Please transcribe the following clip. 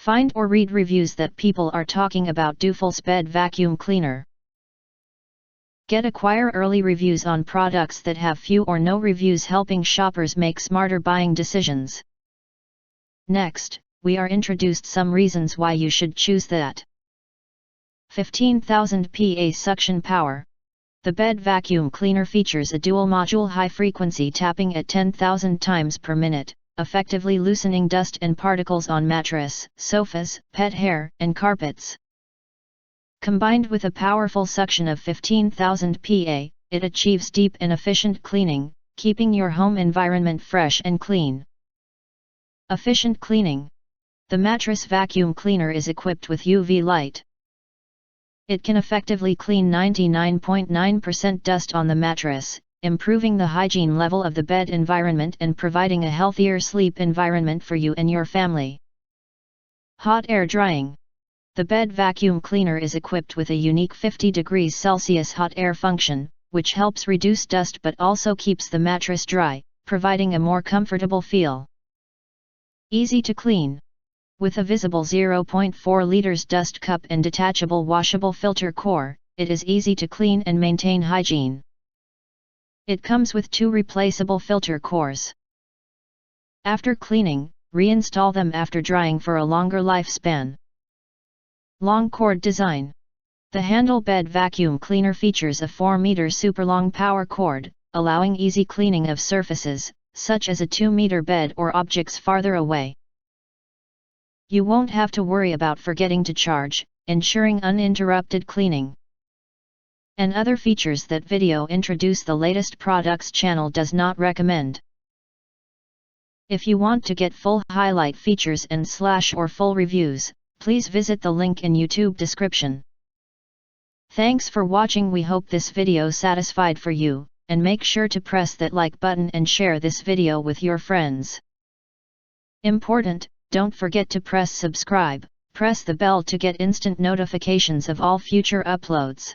Find or read reviews that people are talking about Dufuls bed vacuum cleaner. Acquire early reviews on products that have few or no reviews, helping shoppers make smarter buying decisions. Next, we are introduced some reasons why you should choose that. 15,000 PA suction power. The bed vacuum cleaner features a dual-module high-frequency tapping at 10,000 times per minute, effectively loosening dust and particles on mattress, sofas, pet hair, and carpets. Combined with a powerful suction of 15,000 PA, it achieves deep and efficient cleaning, keeping your home environment fresh and clean. Efficient cleaning. The mattress vacuum cleaner is equipped with UV light. It can effectively clean 99.9% dust on the mattress, improving the hygiene level of the bed environment and providing a healthier sleep environment for you and your family. Hot air drying. The bed vacuum cleaner is equipped with a unique 50 degrees Celsius hot air function, which helps reduce dust but also keeps the mattress dry, providing a more comfortable feel. Easy to clean. With a visible 0.4 liters dust cup and detachable washable filter core, it is easy to clean and maintain hygiene. It comes with 2 replaceable filter cores. After cleaning, reinstall them after drying for a longer lifespan. Long cord design. The Handheld bed vacuum cleaner features a 4-meter super long power cord, allowing easy cleaning of surfaces, such as a 2-meter bed or objects farther away. You won't have to worry about forgetting to charge, ensuring uninterrupted cleaning. And other features that video introduce the latest products channel does not recommend. If you want to get full highlight features and / or full reviews, please visit the link in YouTube description. Thanks for watching. We hope this video satisfied for you, and make sure to press that like button and share this video with your friends. Important, don't forget to press subscribe, press the bell to get instant notifications of all future uploads.